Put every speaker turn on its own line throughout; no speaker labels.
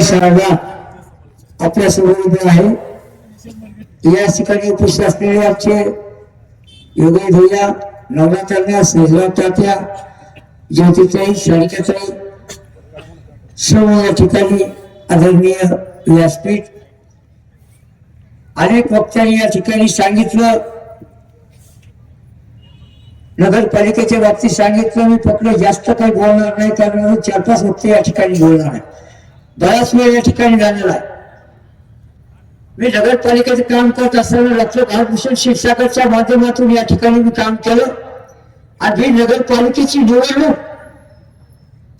शाळा आपल्या समोर आहे. या ठिकाणी उपस्थित असलेले आमचे योगी भैया, नवनाथांना, सहजाव तात्या, ज्योतिताई, सारिकाताई, सर्व या ठिकाणी आदरणीय व्यासपीठ. अनेक वक्त्यांनी या ठिकाणी सांगितलं, नगरपालिकेच्या बाबतीत सांगितलं. मी फक्त जास्त काही बोलणार नाही, कारण 4-5 वक्ते या ठिकाणी बोलणार आहे. बराच वेळ या ठिकाणी झालेला आहे. मी नगरपालिकेचं काम करत असताना डॉक्टर भारतभूषण क्षीरसागरच्या माध्यमातून या ठिकाणी मी काम केलं. आणि नगरपालिकेची निवडणूक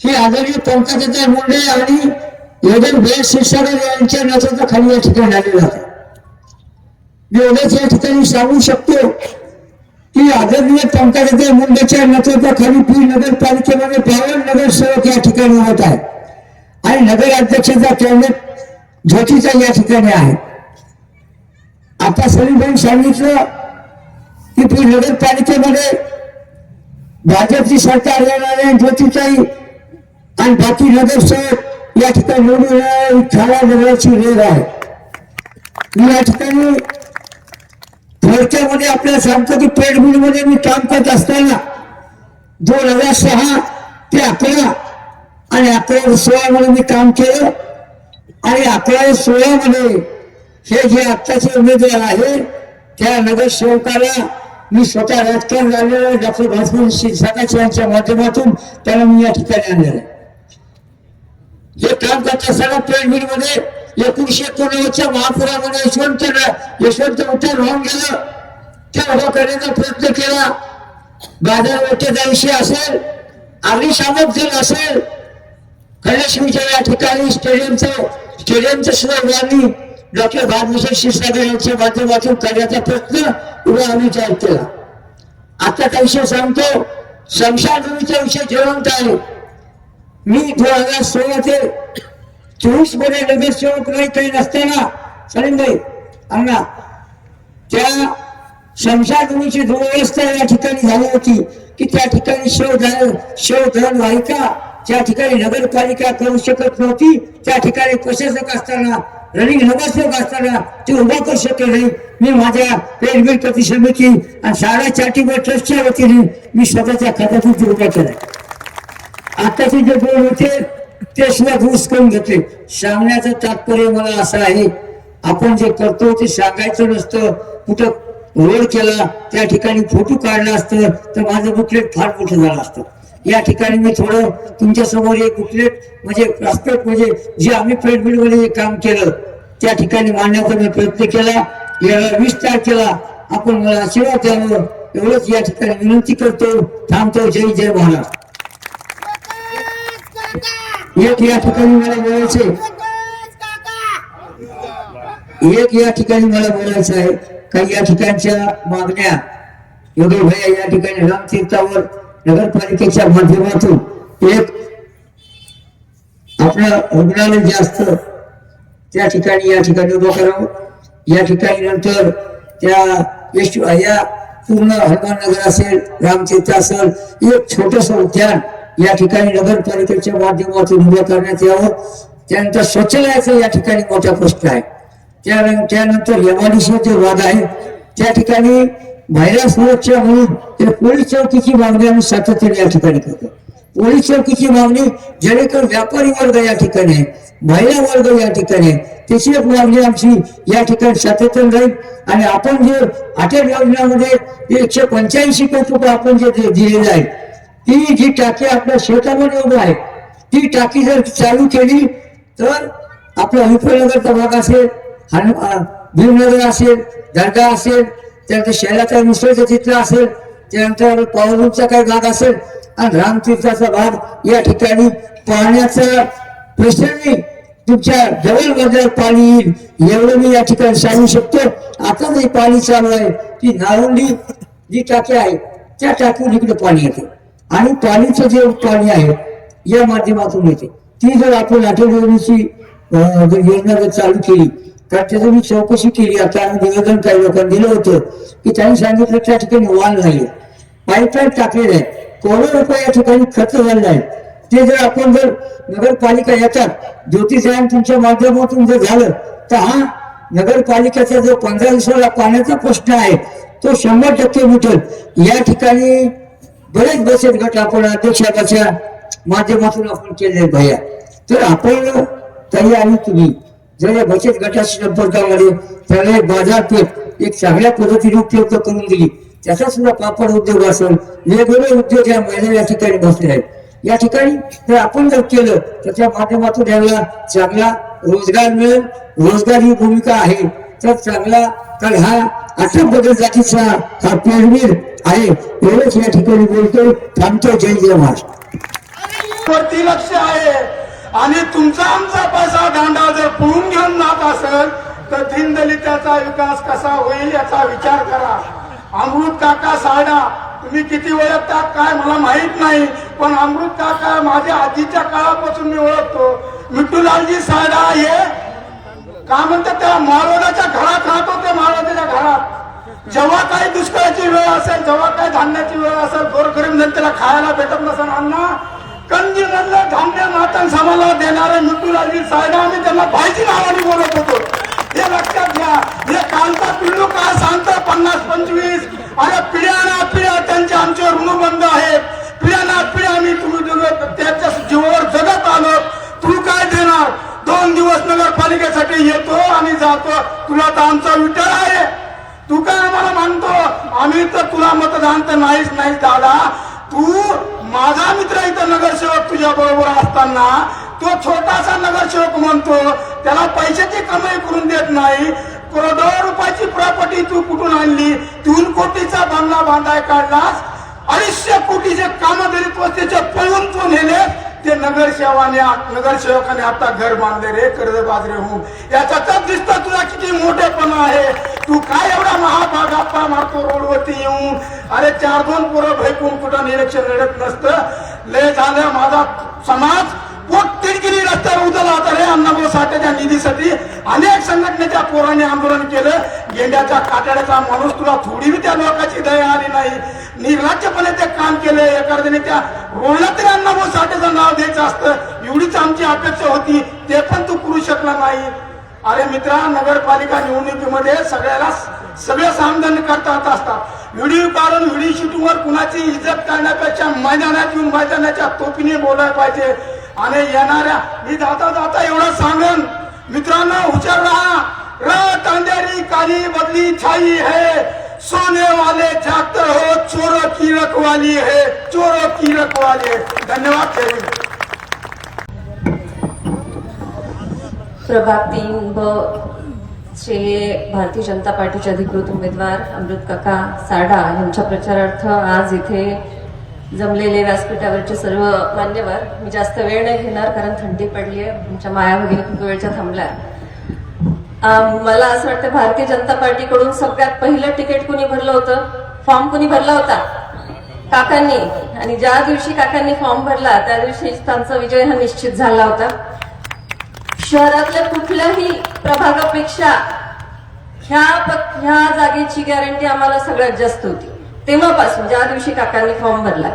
ही आदरणीय पंकजाताई मुंडे आणि योगेश भैया क्षीरसागर यांच्या नेतृत्वाखाली या ठिकाणी झालेला आहे. मी एवढंच या ठिकाणी सांगू शकतो की आदरणीय पंकजाताई मुंडेच्या नेतृत्वाखाली बीड नगरपालिकेमध्ये 52 नगरसेवक या ठिकाणी होत आहे आणि नगर अध्यक्षाचा कॅबिनेट ज्योतिताई या ठिकाणी आहे. आता सलीमभाई सांगितलं की बीड नगरपालिकेमध्ये भाजपची सरकार येणार आहे. ज्योतिताई आणि बाकी नगरसेवक या ठिकाणी निवडून ठाणा नगराची रेग आहे. मी या ठिकाणी थोडक्यामध्ये आपल्याला सांगतो की पेड मिलमध्ये मी काम करत असताना 2006 ते 11 आणि 11-16 मध्ये मी काम केलं. आणि 11-16 मध्ये हे जे आत्ताचे उमेदवार आहे त्या नगरसेवकाला मी स्वतः राजकारण झालेलं डॉक्टर भारतभूषण क्षीरसागर यांच्या माध्यमातून त्याला मी या ठिकाणी आणलेलं आहे. हे काम करत असताना पेड मिलमध्ये 1991च्या महापुरामध्ये यशवंत उठाव राहून गेलं. त्या उभा करण्याचा प्रयत्न केला. बाजारपेठेचा विषय असेल, अग्निशामक दल असेल, कैलासवासीच्या या ठिकाणी स्टेडियमचं सुद्धा उभारणी डॉक्टर भारतभूषण क्षीरसागर यांच्या माध्यमातून करण्याचा प्रयत्न उभा आम्ही जाहीर केला. आताचा विषय सांगतो, स्मशानभूमीचा विषय जिवंत आहे. मी 2016 ते 24 मध्ये नगरसेवक काही नसताना सलीमभाई अण्णा त्या स्मशानभूमीची दुर्व्यवस्था या ठिकाणी झाली होती की त्या ठिकाणी शवधन वाहिका ज्या ठिकाणी नगरपालिका करू शकत नव्हती, त्या ठिकाणी प्रशासक असताना, रनिंग नगरसेवक असताना ते उभा करू शकले नाही. मी माझ्या पेड मिल कृती समिती आणि शाळा चॅरिटेबल ट्रस्टच्या वतीने मी स्वतःच्या खात्यातून ते उभा केलाय. आताचे जे बोल होते ते सुद्धा दुरुस्त करून घेतले. सांगण्याचं तात्पर्य मला असं आहे, आपण जे करतो ते सांगायचं नसतं. कुठं रोड केला त्या ठिकाणी फोटो काढला असतं तर माझं बुकलेट फार मोठं झालं असतं. या ठिकाणी मी थोडं तुमच्या समोर एक बुकलेट म्हणजे प्रॉस्पेक्ट म्हणजे जे आम्ही पेड मिलमध्ये काम केलं त्या ठिकाणी मांडण्याचा मी प्रयत्न केला. याला 20 तारखेला आपण मला आशीर्वाद द्यावं एवढंच या ठिकाणी विनंती करतो. थांबतो. जय जय महाराज. एक या ठिकाणी मला बोलायचं आहे काही या ठिकाणच्या मागण्या योगी भैया या ठिकाणी रामतीर्थावर नगरपालिकेच्या माध्यमातून एक आपलं रुग्णालय जास्त त्या ठिकाणी या ठिकाणी उभं करावं. या ठिकाणी नंतर त्या या पूर्ण हनुमान नगर असेल, रामतीर्थ असेल, एक छोटस उद्यान या ठिकाणी नगरपालिकेच्या माध्यमातून उभं करण्यात यावं. त्यानंतर शौचालयाचा या ठिकाणी मोठा प्रश्न आहे. त्यानंतर एमआयडीसीचे वाद आहे. त्या ठिकाणी महिला सुरक्षा म्हणून पोलीस चौकीची मागणी आम्ही सातत्याने या ठिकाणी करतो. पोलीस चौकीची मागणी जेणेकरून व्यापारी वर्ग या ठिकाणी आहे, महिला वर्ग या ठिकाणी आहे, त्याची एक मागणी आमची या ठिकाणी सातत्याने राहील. आणि आपण जे अटल योजनेमध्ये 185 कोटी रुपये आपण जे दिलेले आहे, ती जी टाकी आपल्या शेतामध्ये उभं आहे, ती टाकी जर चालू केली तर आपला विफलनगरचा भाग असेल, भीमनगर असेल, दर्गा असेल, त्यानंतर शहराचा मिसळचा तिथला असेल, त्यानंतर पॉवरचा काही भाग असेल आणि रामतीर्थाचा भाग या ठिकाणी पाण्याचा प्रश्न तुमच्या जवळ बाजार पाणी येईल एवढं मी या ठिकाणी सांगू शकतो. आता जे पाणी चालू आहे ती नारुंडी जी टाकी आहे त्या टाकीवर इकडे पाणी येते आणि पाणीचं जे पाणी आहे या माध्यमातून येते. ती जर आपण अटल योजनेची योजना जर चालू केली तर त्याची मी चौकशी केली. आता आम्ही निवेदन काही लोकांनी दिलं होतं की त्यांनी सांगितलं त्या ठिकाणी वाल नाही, पाईपलाईन टाकलेलं आहे, करोडो रुपये या ठिकाणी खर्च झालेला आहे. ते जर आपण जर नगरपालिका येतात ज्योतिषायन तुमच्या माध्यमातून जर झालं तर हा नगरपालिकेचा जो 15 दिवसाला पाण्याचा प्रश्न आहे तो 100% मिटेल। या ठिकाणी बरेच बचत गट आपण अध्यक्षाच्या माध्यमातून आपण केले भैया, तर आपण ताई आणि तुम्ही जर या बचत गटाच्या संपर्कामध्ये त्याला बाजारपेठ एक चांगल्या पद्धतीने उपलब्ध करून दिली, त्याचा सुद्धा पापड उद्योग असेल, वेगवेगळे उद्योग या महिला या ठिकाणी बसले आहेत, या ठिकाणी जर आपण जर केलं तर त्या माध्यमातून याला चांगला रोजगार मिळेल। रोजगार ही भूमिका आहे तर चांगला, तर हा 18 बदल जातीचा हा पेरवीर आहे, एवढंच या ठिकाणी बोलतो, थांबतो। जय जय महाराष्ट्र।
वरती लक्ष आहे आणि तुमचा आमचा पैसा दांडा जर पळून घेऊन जात असेल तर दीनदलिताचा विकास कसा होईल याचा विचार करा। अमृत काका साडा तुम्ही किती ओळखतात काय मला माहित नाही, पण अमृत काका माझ्या आजीच्या काळापासून मी ओळखतो। मिठूलालजी साडा हे काय म्हणतात त्याला माळवण्याच्या घरात राहत होते, माळवण्याच्या घरात। जेव्हा काही दुष्काळाची वेळ असेल, जेव्हा काही धान्याची वेळ असेल, गोरगरीब जनतेला खायला भेटत नसेल, अण्णा कंजी मधलं धान्य नातन समाला देणारे मिठूलालजी साडा आम्ही त्यांना भाईची नावाने बोलत होतो, हे लक्षात घ्या। हे कालचा पिल्लू काय सांगतं 50-25 अरे पिढ्याना पिढ्या त्यांचे आमचे ऋणबंध आहेत, पिढ्याना पिढ्या आम्ही त्याच्या जीवावर जगत आलो, तू काय देणार? 2 दिवस नगरपालिकेसाठी येतो आणि जातो, तुला तर आमचा विठ्ठल आहे, तू काय आम्हाला मानतो? आम्ही तर तुला मतदान तर नाहीच नाही दादा, तू माझा मित्र इथं नगरसेवक तुझ्या बरोबर असताना तो छोटासा नगरसेवक म्हणतो त्याला पैशाची कमाई करून देत नाही, करोडो रुपयाची प्रॉपर्टी तू कुठून आणली? 3 कोटीचा बंगला बांधाय काढलास, 250 कोटीचे कामगिरीत वस्तीचे पळून तू नेले, ते नगरसेवकाने आता घर बांधले रे कर्ज बाजरे होऊन। याच्यातच दिसतं तुला किती मोठेपणा आहे, तू काय एवढा महाभागाप्पा मारतो रोडवरती येऊन? अरे 4-2 पोरं भैकून कुठं इलेक्शन लढत नसतं, लय झालं माझा समाज पोट तिडकिरी रस्त्यावर उतरला होता रे अण्णाभाऊ साठेच्या निधीसाठी। अनेक संघटनेच्या पोरांनी आंदोलन केलं, गेंड्याच्या कातड्याचा माणूस तुला थोडी बी त्या लोकांची दया आली नाही, निर्लज्जपणे ते काम केले। एखाद्याने त्या रोडला तरी अण्णाभाऊ साठेचं नाव द्यायचं असतं, एवढीच आमची अपेक्षा होती, ते पण तू करू शकला नाही। अरे मित्रा, नगरपालिका निवडणुकीमध्ये सगळे सामधान करतात असतात, व्हिडिओ काढून व्हिडिओ शूटिंगवर कुणाची इज्जत करण्यापेक्षा मैदानात येऊन मैदानाच्या तोफीने बोलायला पाहिजे। आणि येणाऱ्या मी जाता एवढं सांगन मित्रांनो, हुशार रहा, रात अंधेरी काली बदली छाई है, सोने वाले जागते हो, चोरों की रखवाली है, चोरों की रखवाली है। धन्यवाद।
प्रभाग 3 ब चे भारतीय जनता पार्टीचे अधिकृत उमेदवार अमृत काका साडा यांच्या प्रचारार्थ आज इथे जमलेले व्यासपीठावरचे सर्व मान्यवर, मी जास्त वेळ नाही घेणार कारण थंडी पडली आहे, तुमच्या माया वगैरे खूप वेळच्या थांबल्या। मला असं वाटतं भारतीय जनता पार्टीकडून सगळ्यात पहिलं तिकीट कुणी भरलं होतं? फॉर्म कुणी भरला होता? काकांनी। आणि ज्या दिवशी काकांनी फॉर्म भरला त्या दिवशी त्यांचा विजय हा निश्चित झाला होता। शहरातल्या कुठल्याही प्रभागापेक्षा ह्या जागेची गॅरंटी आम्हाला सगळ्यात जास्त होती तेव्हापासून, ज्या दिवशी काकांनी फॉर्म भरला।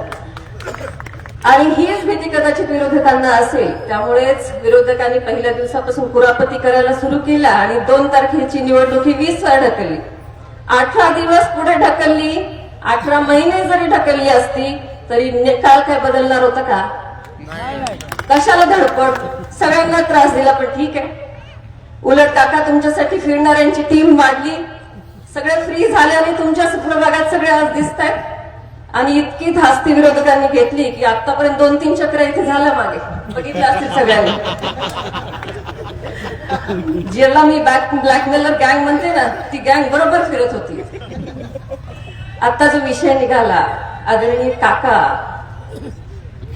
आणि हीच भीती कदाचित विरोधकांना असेल, त्यामुळेच विरोधकांनी पहिल्या दिवसापासून कुरापती करायला सुरू केला आणि 2 तारखेची निवडणूक ही 20 वर ढकलली, 18 दिवस पुढे ढकलली, 18 महिने जरी ढकलली असती तरी निकाल काय बदलणार होता का? कशाला धडपड, सगळ्यांना त्रास दिला, पण ठीक आहे। उलट काका तुमच्यासाठी फिरणाऱ्यांची टीम वाढली, सगळे फ्री झाले आणि तुमच्या प्रभागात सगळे आज दिसत आहेत। आणि इतकी धास्ती विरोधकांनी घेतली की आतापर्यंत 2-3 चक्र इथे झालं, मागे बघितलं असतील सगळ्यांनी। ज्याला मी ब्लॅकमेलर गँग म्हणते ना, ती गँग बरोबर फिरत होती। आता जो विषय निघाला, आदरणीय काका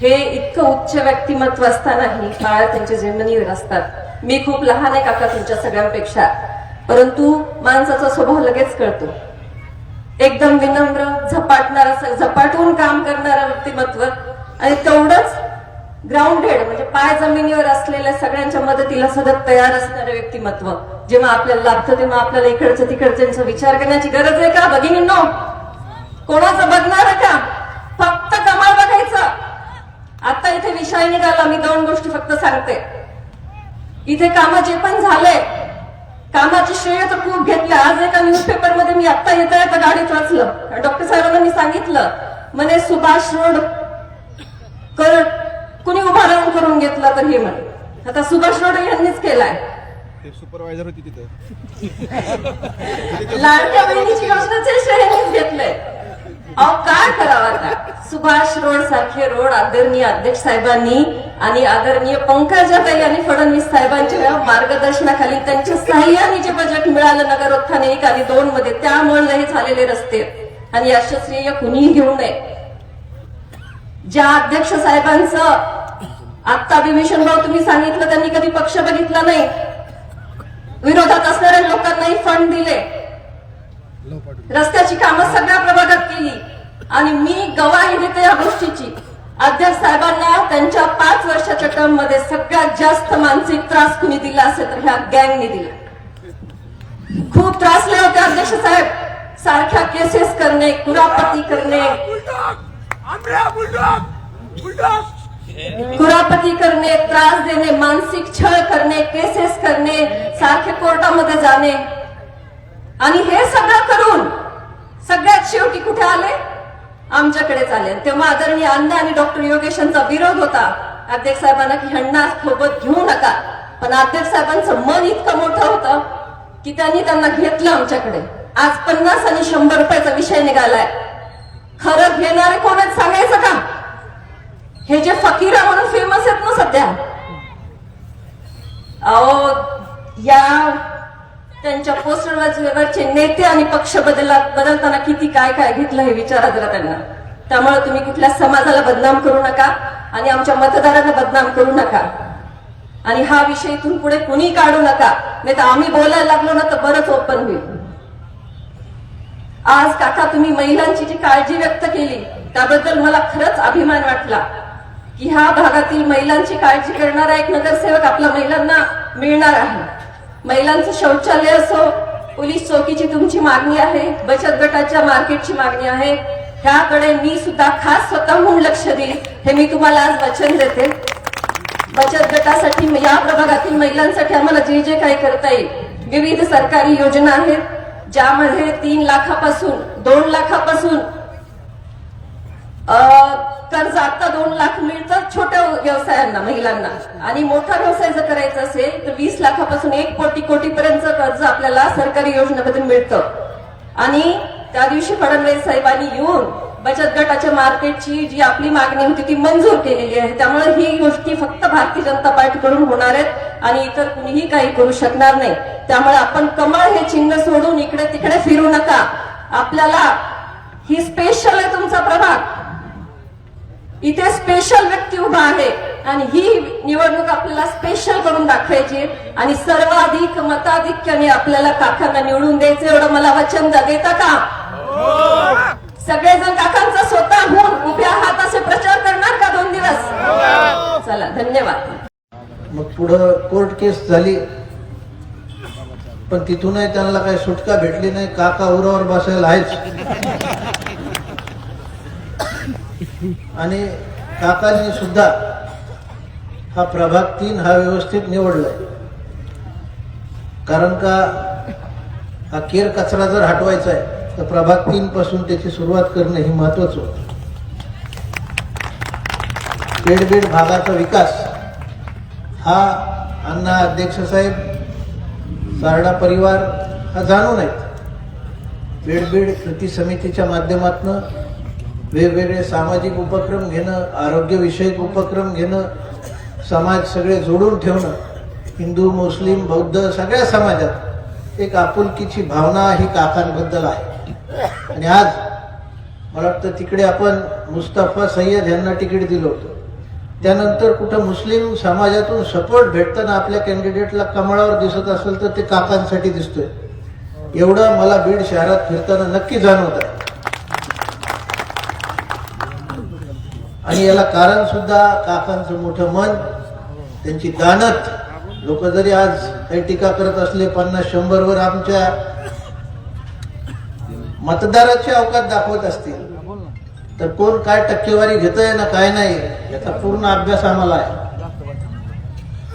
हे इतकं उच्च व्यक्तिमत्व असतानाही काळात त्यांचे जमिनीवर असतात। मी खूप लहान आहे काका तुमच्या सगळ्यांपेक्षा, परंतु माणसाचा स्वभाव लगेच कळतो, एकदम विनम्र, झपाटून काम करणारं व्यक्तिमत्व आणि तेवढंच ग्राउंडेड म्हणजे पाय जमिनीवर असलेल्या सगळ्यांच्या मदतीला सतत तयार असणारं व्यक्तिमत्व। जेव्हा आपल्याला लागतं तेव्हा आपल्याला इकडचं तिकडच्यांचा विचार करण्याची गरज आहे का भगिनींनो? कोणाचं बघणार का? फक्त कमाल बघायचं आता इथे विषय निघाला, मी 2 गोष्टी फक्त सांगते. इथे काम जे पण झाले, कामाचे श्रेय तर खूप घेतलं. आज एका न्यूजपेपर मध्ये मी आता येता गाडीत वाचलं, डॉक्टर साहेबांनी सांगितलं म्हणे सुभाष रोड कुणी उभा राहून करून घेतला तर हे म्हणे. आता सुभाष रोड यांनीच केलाय.
सुपरवायझर होती तिथे.
लाडक्या बहिणीची योजनेचे श्रेय घेतलंय. अहो काय करावं आता. सुभाष रोड सारखे रोड आदरणीय अध्यक्ष साहेबांनी आणि आदरणीय पंकजाताई आणि फडणवीस साहेबांच्या मार्गदर्शनाखाली त्यांच्या सहाय्याने जे बजेट मिळालं नगरोत्थान 1 आणि 2 मध्ये, त्यामुळे हे झालेले रस्ते. आणि अशा श्रेय कुणीही घेऊ नये. ज्या अध्यक्ष साहेबांचं आता भीषण भाऊ तुम्ही सांगितलं, त्यांनी कधी पक्ष बघितला नाही, विरोधात असणाऱ्या लोकांनाही फंड दिले, रस्त्याची कामं सगळ्या प्रभागात केली. आणि मी गवाही देते या गोष्टीची. अध्यक्ष साहेबांना त्यांच्या 5 वर्षाच्या टर्म मध्ये सगळ्यात जास्त मानसिक त्रास कुणी दिला असेल तर ह्या गँगने दिला. खूप त्रासले होते अध्यक्ष साहेब. सारख्या केसेस करणे, कुरापती करणे, कुरापती करणे, त्रास देणे, मानसिक छळ करणे, केसेस करणे, सारखे कोर्टामध्ये जाणे. आणि हे सगळं करून सगळ्यात शेवटी कुठे आले, आमच्याकडेच आले. तेव्हा आदरणीय अण्ण आणि डॉक्टर योगेशांचा विरोध होता अध्यक्ष साहेबांना की ह्यांना सोबत घेऊ नका. पण अध्यक्ष साहेबांचं मन इतकं मोठं होतं की त्यांना घेतलं आमच्याकडे. आज 50 आणि 100 रुपयाचा विषय निघालाय. खरं घेणारे कोण आहेत सांगायचं का? हे जे फकीरा म्हणून फेमस आहेत ना सध्या, अहो या त्यांच्या पोस्टरवरचे नेते आणि पक्ष बदलताना किती काय काय घेतलं हे विचारा जरा त्यांना. त्यामुळे तुम्ही कुठल्या समाजाला बदनाम करू नका आणि आमच्या मतदारांना बदनाम करू नका. आणि हा विषय इथून पुढे कुणी काढू नका, नाही तर आम्ही बोलायला लागलो ना तर बरंच ओपन होईल. आज काका तुम्ही महिलांची जी काळजी व्यक्त केली त्याबद्दल मला खरंच अभिमान वाटला की ह्या भागातील महिलांची काळजी करणारा एक नगरसेवक आपल्या महिलांना मिळणार आहे. महिलांचं शौचालय असो, पोलीस चौकीची तुमची मागणी आहे, बचत गटाच्या मार्केटची मागणी आहे, ह्याकडे मी सुद्धा खास स्वतःहून लक्ष देईल हे मी तुम्हाला आज वचन देते. बचत गटासाठी या प्रभागातील महिलांसाठी आम्हाला जे जे काही करता येईल, विविध सरकारी योजना आहेत ज्यामध्ये 3 लाखापासून 2 लाखापासून कर्ज आता 2 लाख मिळतं छोट्या व्यवसायांना, महिलांना. आणि मोठा व्यवसाय जर करायचा असेल तर 20 लाखापासून 1 कोटीपर्यंत कर्ज आपल्याला सरकारी योजनेमधून मिळतं. आणि त्या दिवशी फडणवीस साहेबांनी येऊन बचत गटाच्या मार्केटची जी आपली मागणी होती ती मंजूर केलेली आहे. त्यामुळे ही गोष्टी फक्त भारतीय जनता पार्टीकडून होणार आहेत आणि इतर कुणीही काही करू शकणार नाही. त्यामुळे आपण कमळ हे चिन्ह सोडून इकडे तिकडे फिरू नका. आपल्याला ही स्पेशल आहे तुमचा प्रभाग, इथे स्पेशल व्यक्ती उभा आहे आणि ही निवडणूक आपल्याला स्पेशल करून दाखवायची आणि सर्वाधिक मताधिक्याने आपल्याला काकांना निवडून द्यायचं एवढं मला वचन देता का? सगळेजण काकांचा स्वतःहून उभ्या हात असे प्रचार करणार का 2 दिवस? चला धन्यवाद.
मग पुढं कोर्ट केस झाली पण तिथूनही त्यांना काही सुटका भेटली नाही. काका उरावर बसायला आहेच. आणि काकांनी सुद्धा हा प्रभाग 3 हा व्यवस्थित निवडलाय. कारण का हा केर कचरा जर हटवायचा आहे तर प्रभाग 3 पासून त्याची सुरुवात करणं हे महत्वाचं होतं. पेडबीड भागाचा विकास हा अण्णा अध्यक्ष साहेब, सारडा परिवार हा जाणून आहेत. पेडबीड कृती समितीच्या माध्यमातून वेगवेगळे सामाजिक उपक्रम घेणं, आरोग्यविषयक उपक्रम घेणं, समाज सगळे जोडून ठेवणं, हिंदू मुस्लिम बौद्ध सगळ्या समाजात एक आपुलकीची भावना ही काकांबद्दल आहे. आणि आज मला वाटतं तिकडे आपण मुस्तफा सय्यद यांना तिकीट दिलं होतं, त्यानंतर कुठं मुस्लिम समाजातून सपोर्ट भेटताना आपल्या कॅन्डिडेटला कमळावर दिसत असेल तर ते काकांसाठी दिसतोय. एवढं मला बीड शहरात फिरताना नक्की जाणवत आहे. आणि याला कारण सुद्धा काकांचं मोठं मन, त्यांची दानत. लोक जरी आज काही टीका करत असले 50-100 वर आमच्या मतदाराची अवकात दाखवत असतील तर कोण काय टक्केवारी घेतंय ना काय नाही याचा पूर्ण अभ्यास आम्हाला आहे.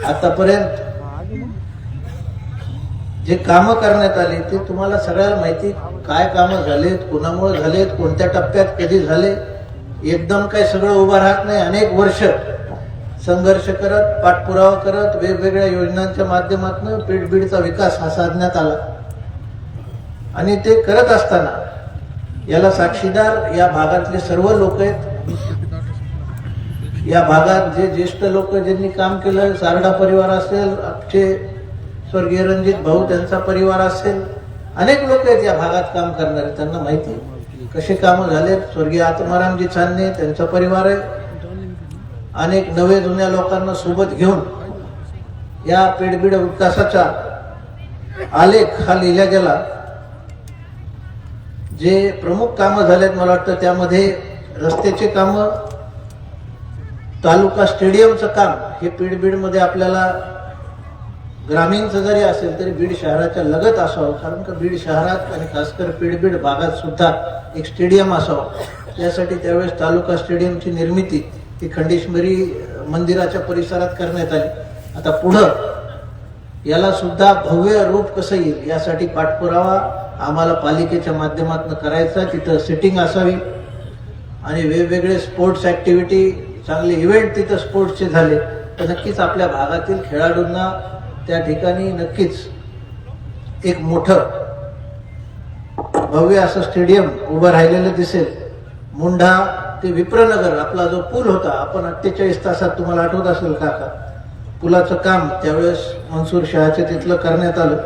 आतापर्यंत जे कामं करण्यात आली ते तुम्हाला सगळ्याला माहिती, काय कामं झालेत, कोणामुळे झालेत, कोणत्या टप्प्यात कधी झाले. एकदम काय सगळं उभं राहत नाही. अनेक वर्ष संघर्ष करत, पाठपुरावा करत, वेगवेगळ्या योजनांच्या माध्यमातून पेठबीडचा विकास हा साधण्यात आला. आणि ते करत असताना याला साक्षीदार या भागातले सर्व लोक आहेत. या भागात जे ज्येष्ठ लोक ज्यांनी काम केलं, सारडा परिवार असेल, आमचे स्वर्गीय रणजित भाऊ त्यांचा परिवार असेल, अनेक लोक आहेत या भागात काम करणारे. त्यांना माहिती कसे कामं झालेत. स्वर्गीय आत्मारामजी चांदणे त्यांचा परिवार आहे. अनेक नवे जुन्या लोकांना सोबत घेऊन या पेठबीड विकासाचा आलेख हा लिहिला गेला. जे प्रमुख कामं झालेत मला वाटतं त्यामध्ये रस्त्याचे कामं, तालुका स्टेडियमचं काम हे पेठबीडमध्ये आपल्याला ग्रामीणचं जरी असेल तरी बीड शहराच्या लगत असावं. कारण का बीड शहरात आणि खासकर पेठबीड भागात सुद्धा एक स्टेडियम असावं. यासाठी त्यावेळेस तालुका स्टेडियमची निर्मिती ही खंडेश्वरी मंदिराच्या परिसरात करण्यात आली. आता पुढं याला सुद्धा भव्य रूप कसं येईल यासाठी पाठपुरावा आम्हाला पालिकेच्या माध्यमातून करायचा. तिथं सिटिंग असावी आणि वेगवेगळे स्पोर्ट्स ऍक्टिव्हिटी, चांगले इव्हेंट तिथं स्पोर्ट्सचे झाले तर नक्कीच आपल्या भागातील खेळाडूंना त्या ठिकाणी नक्कीच एक मोठं भव्य असं स्टेडियम उभं राहिलेलं दिसेल. मुंढा ते विप्रनगर आपला जो पूल होता, आपण 48 तासात, तुम्हाला आठवत असेल काका, पुलाचं काम त्यावेळेस मनसूर शहाचे तिथलं करण्यात आलं.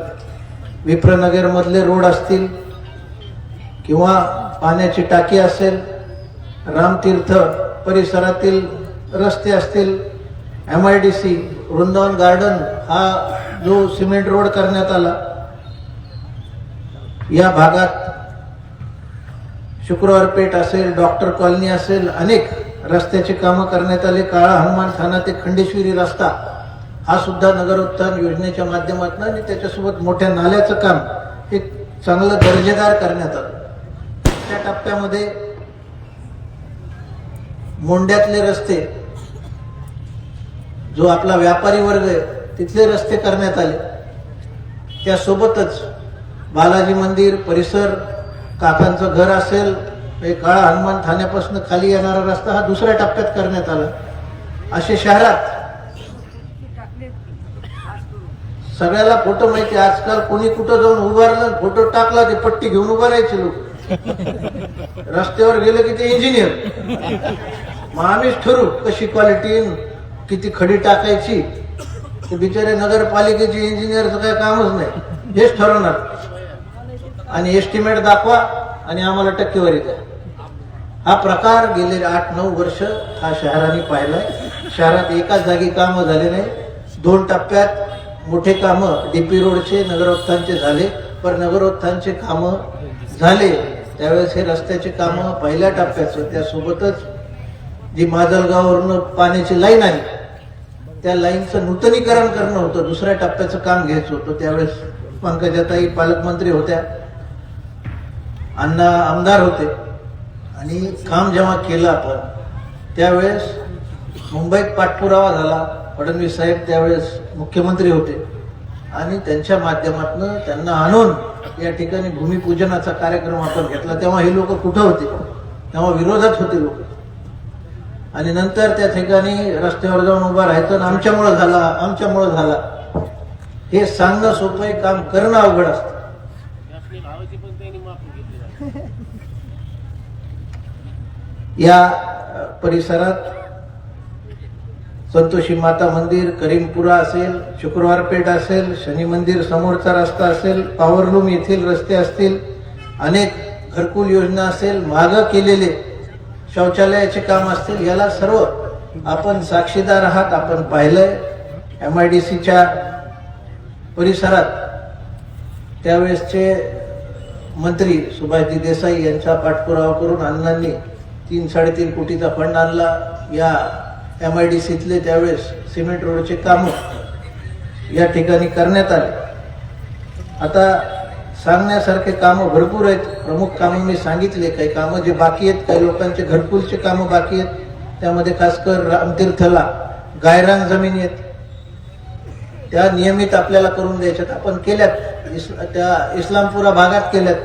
विप्रनगर मधले रोड असतील किंवा पाण्याची टाकी असेल, रामतीर्थ परिसरातील रस्ते असतील, MIDC वृंदावन गार्डन हा जो सिमेंट रोड करण्यात आला. या भागात शुक्रवार पेठ असेल, डॉक्टर कॉलनी असेल, अनेक रस्त्याची कामं करण्यात आली. काळा हनुमान थाना ते खंडेश्वरी रस्ता हा सुद्धा नगरोत्थान योजनेच्या माध्यमातून आणि त्याच्यासोबत मोठ्या नाल्याचं काम हे चांगलं दर्जेदार करण्यात आलं. त्या टप्प्यामध्ये मोंड्यातले रस्ते, जो आपला व्यापारी वर्ग आहे तिथले रस्ते करण्यात आले. त्यासोबतच बालाजी मंदिर परिसर, काकांचं घर असेल, काळा हनुमान ठाण्यापासून खाली येणारा रस्ता हा दुसऱ्या टप्प्यात करण्यात आला. असे शहरात सगळ्याला फोटो माहिती. आजकाल कोणी कुठं जाऊन उभारलं, फोटो टाकला ते पट्टी घेऊन उभं राहायचे लोक. रस्त्यावर गेले की ते इंजिनियर, मग आम्हीच ठरू कशी क्वालिटी, किती खडी टाकायची. ते बिचारे नगरपालिकेचे इंजिनियरचं काही कामच नाही, हेच ठरवणार. आणि एस्टिमेट दाखवा आणि आम्हाला टक्केवारी द्या. हा प्रकार गेले 8-9 वर्ष हा शहराने पाहिलाय. शहरात एकाच जागी कामं झाले नाही. 2 टप्प्यात मोठे कामं DP रोडचे, नगरोत्थानचे झाले. पण नगरोत्थानचे कामं झाले त्यावेळेस हे रस्त्याचे कामं पहिल्या टप्प्याचं, त्यासोबतच जी माजलगाववरून पाण्याची लाईन आहे त्या लाईनचं नूतनीकरण करणं होतं. दुसऱ्या टप्प्याचं काम घ्यायचं होतं. त्यावेळेस पंकजाताई पालकमंत्री होत्या, अण्णा आमदार होते. आणि काम जेव्हा केलं आपण त्यावेळेस मुंबईत पाठपुरावा झाला. फडणवीस साहेब त्यावेळेस मुख्यमंत्री होते आणि त्यांच्या माध्यमातून त्यांना आणून या ठिकाणी भूमिपूजनाचा कार्यक्रम आपण घेतला. तेव्हा हे लोक कुठं होते? तेव्हा विरोधात होते लोक. आणि नंतर त्या ठिकाणी रस्त्यावर जाऊन उभा राहायचं, आमच्यामुळं झाला, आमच्यामुळं झाला. हे सांगणं सोपं आहे, काम करणं अवघड असतं. या परिसरात संतोषी माता मंदिर, करीमपुरा असेल, शुक्रवार पेठ असेल, शनी मंदिर समोरचा रस्ता असेल, पॉवरलूम येथील रस्ते असतील, अनेक घरकुल योजना असेल, मागं केलेले शौचालयाचे काम असतील, याला सर्व आपण साक्षीदार आहात. आपण पाहिलंय MIDCच्या परिसरात त्यावेळेसचे मंत्री सुभाषजी देसाई यांचा पाठपुरावा करून अण्णांनी 3-3.5 कोटीचा फंड आणला. या MIDCतले त्यावेळेस सिमेंट रोडचे काम या ठिकाणी करण्यात आले. आता सांगण्यासारखे कामं भरपूर आहेत. प्रमुख कामं मी सांगितले, काही कामं जे बाकी आहेत, काही लोकांचे घरकुलचे कामं बाकी आहेत. त्यामध्ये खासकर रामतीर्थला गायरान जमिनी आहेत, त्या नियमित आपल्याला करून द्यायच्यात. आपण केल्यात, त्या इस्लामपुरा भागात केल्यात.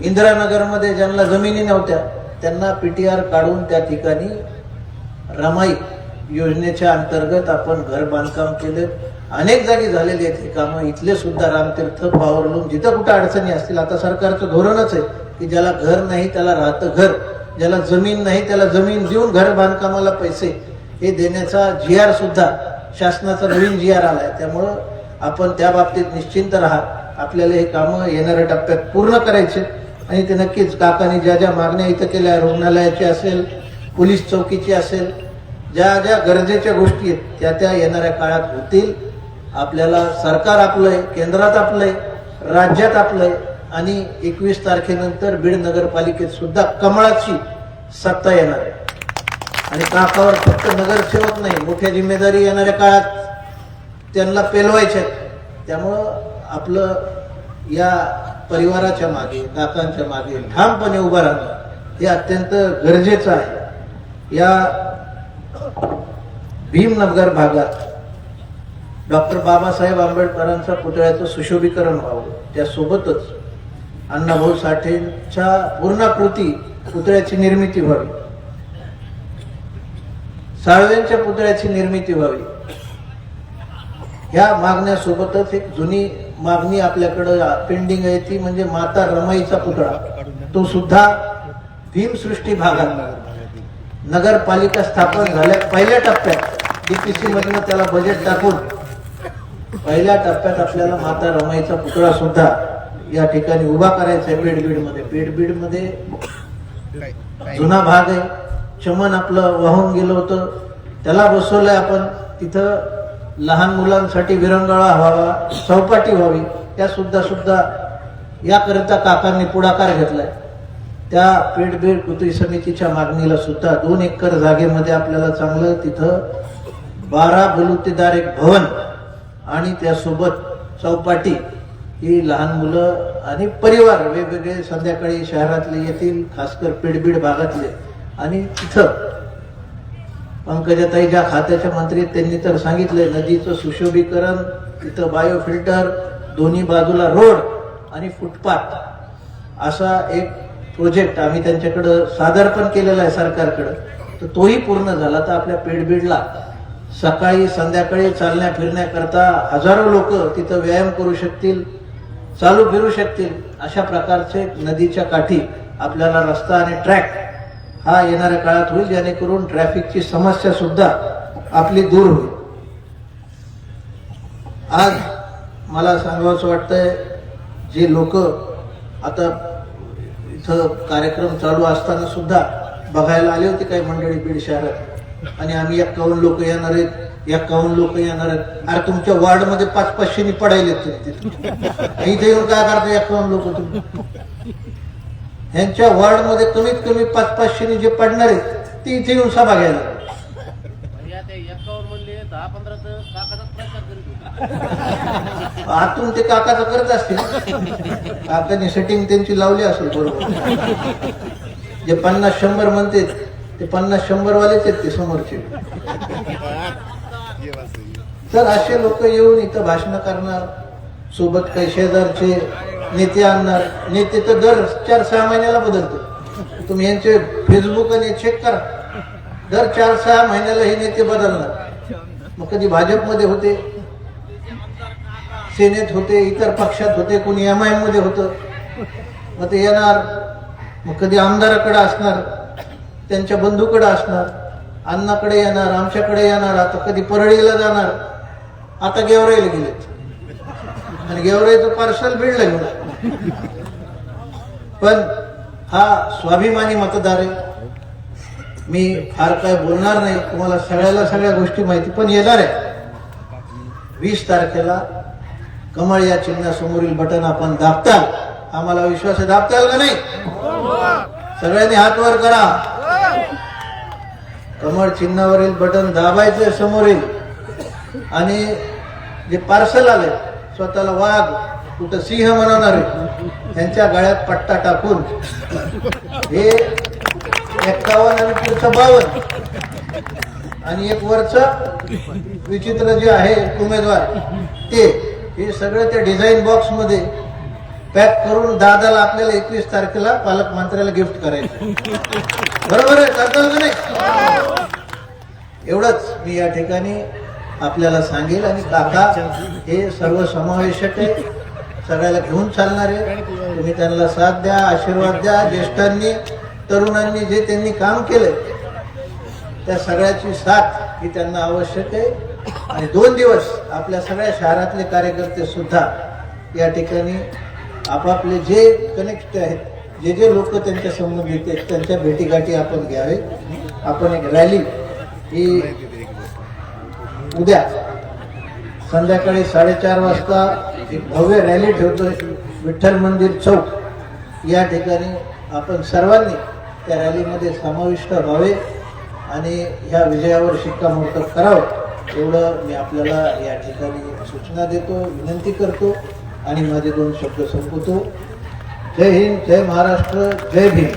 इंदिरानगरमध्ये ज्यांना जमिनी नव्हत्या त्यांना पीटीआर काढून त्या ठिकाणी रमाई योजनेच्या अंतर्गत आपण घर बांधकाम केले. अनेक जागी झालेली आहेत ही कामं. इथले सुद्धा रामतीर्थ, पावरलूम, जिथं कुठं अडचणी असतील, आता सरकारचं धोरणच आहे की ज्याला घर नाही त्याला राहतं घर, ज्याला जमीन नाही त्याला जमीन देऊन घर बांधकामाला पैसे हे देण्याचा GR सुद्धा शासनाचा नवीन GR आलाय. त्यामुळं आपण त्या बाबतीत निश्चिंत राहा. आपल्याला हे कामं येणाऱ्या टप्प्यात पूर्ण करायचे आणि ते नक्कीच काकांनी ज्या ज्या मागण्या इथं केल्या, रुग्णालयाची असेल, पोलीस चौकीची असेल, ज्या ज्या गरजेच्या गोष्टी आहेत त्या त्या येणाऱ्या काळात होतील. आपल्याला सरकार आपलंय, केंद्रात आपलंय, राज्यात आपलंय आणि 21 तारखेनंतर बीड नगरपालिकेत सुद्धा कमळाची सत्ता येणार आहे. आणि काकावर फक्त नगरसेवक नाही, मोठ्या जिम्मेदारी येणाऱ्या काळात त्यांना पेलवायच्या. त्यामुळं आपलं या परिवाराच्या मागे, काकांच्या मागे ठामपणे उभं राहणं हे अत्यंत गरजेचं आहे. या भीमनगर भागात डॉक्टर बाबासाहेब आंबेडकरांच्या पुतळ्याचं सुशोभीकरण व्हावं, त्यासोबतच अण्णाभाऊ साठेंच्या पूर्णाकृती पुतळ्याची निर्मिती व्हावी, साळवेंच्या पुतळ्याची निर्मिती व्हावी. या मागण्यासोबतच एक जुनी मागणी आपल्याकडं पेंडिंग आहे, ती म्हणजे माता रमाईचा पुतळा. तो सुद्धा भीमसृष्टी भागात नगरपालिका स्थापन झाल्या पहिल्या टप्प्यात DPC मधनं त्याला बजेट टाकून पहिल्या टप्प्यात आपल्याला माता रमाईचा पुतळा सुद्धा या ठिकाणी उभा करायचा आहे. पेडबीडमध्ये जुना भाग आहे, चमन आपलं वाहून गेलं होतं, त्याला बसवलंय आपण. तिथं लहान मुलांसाठी विरंगुळा व्हावा, चौपाटी व्हावी, त्या सुद्धा याकरिता काकांनी पुढाकार घेतलाय. त्या पेडबीड कृती समितीच्या मागणीला सुद्धा 2 एकर जागेमध्ये आपल्याला चांगलं तिथं 12 बलुतेदार एक भवन आणि त्यासोबत चौपाटी, ही लहान मुलं आणि परिवार वेगवेगळे संध्याकाळी शहरातले येतील, खासकर पेडबीड भागातले. आणि तिथं पंकजाताई ज्या खात्याच्या मंत्री आहेत त्यांनी तर सांगितलंय नदीचं सुशोभीकरण, तिथं बायोफिल्टर, दोन्ही बाजूला रोड आणि फुटपाथ असा एक प्रोजेक्ट आम्ही त्यांच्याकडं सादर पण केलेला आहे सरकारकडं. तर तोही पूर्ण झाला तर आपल्या पेडबीडला सकाळी संध्याकाळी चालण्या फिरण्याकरता हजारो लोक तिथं व्यायाम करू शकतील, चालू फिरू शकतील. अशा प्रकारचे नदीच्या काठी आपल्याला रस्ता आणि ट्रॅक हा येणाऱ्या काळात होईल, जेणेकरून ट्रॅफिकची समस्या सुद्धा आपली दूर होईल. आज मला सांगावंसं वाटतंय, जे लोक आता इथं कार्यक्रम चालू असताना सुद्धा बघायला आले होते काही मंडळी बीड शहरात, आणि आम्ही 51 लोक येणार आहेत, 51 लोक येणार आहेत. अरे तुमच्या वार्ड मध्ये 500-500 पडायले तिथे, इथे येऊन काय करता 51 लोक तुम्ही? ह्यांच्या वार्ड मध्ये कमीत कमी 500-500 जे पडणार आहेत ते इथे येऊन सभा घ्यायला. आतून ते काकाचं करत असतील, काकाने सेटिंग त्यांची लावली असेल बरोबर. जे 50-100 म्हणते ते 50-100 वालेच आहेत ते समोरचे. तर असे लोक येऊन इथं भाषण करणार, सोबत काही शेजारचे नेते आणणार. नेते तर दर 4-6 महिन्याला बदलतो. तुम्ही यांचे फेसबुक आणि चेक करा, दर 4-6 महिन्याला हे नेते बदलणार. मग कधी भाजपमध्ये होते, सेनेत होते, इतर पक्षात होते, कोणी MIM मध्ये होतं. मग ते येणार, मग कधी आमदाराकडे असणार, त्यांच्या बंधूकडे असणार, अण्णाकडे येणार, आमच्याकडे येणार, आता कधी परळीला जाणार, आता गेवराईला गेलेत आणि गेवराईचं पार्सल बीडला घेऊन. पण हा स्वाभिमानी मतदार आहे. मी फार काय बोलणार नाही, तुम्हाला सगळ्या गोष्टी माहिती. पण येणार आहे 20 तारखेला कमळ या चिन्हासमोरील बटन आपण दाबताल, आम्हाला विश्वास आहे. दाबताल का नाही? सगळ्यांनी हात वर करा. कमळ चिन्हावरील बटन दाबायचं समोरील. आणि जे पार्सल आले, स्वतःला वाघ, कुठं सिंह म्हणवणारे त्यांच्या गळ्यात पट्टा टाकून हे 51 आणि पुढचं 52 आणि एक वरचं विचित्र जे आहे उमेदवार ते हे सगळं त्या डिझाईन बॉक्स मध्ये पॅक करून दादाला आपल्याला 21 तारखेला पालकमंत्र्याला गिफ्ट करायचं. बरोबर आहे, करताल का नाही? एवढंच मी या ठिकाणी आपल्याला सांगेल. आणि काका हे सर्व समावेशक आहे, सगळ्याला घेऊन चालणारे. तुम्ही त्यांना साथ द्या, आशीर्वाद द्या. ज्येष्ठांनी तरुणांनी जे त्यांनी काम केलंय त्या सगळ्याची साथ ही त्यांना आवश्यक आहे. आणि 2 दिवस आपल्या सगळ्या शहरातले कार्यकर्ते सुद्धा या ठिकाणी आपापले जे कनेक्ट आहेत, जे जे लोक त्यांच्या संबंधित आहेत त्यांच्या भेटीगाठी आपण घ्यावे. आपण एक रॅली ही उद्या संध्याकाळी 4:30 वाजता एक भव्य रॅली ठेवतोय विठ्ठल मंदिर चौक या ठिकाणी. आपण सर्वांनी त्या रॅलीमध्ये समाविष्ट व्हावे आणि ह्या विजयावर शिक्कामोर्तब करावं एवढं मी आपल्याला या ठिकाणी सूचना देतो, विनंती करतो आणि माझे 2 शब्द संपवतो. जय हिंद, जय महाराष्ट्र, जय भीम.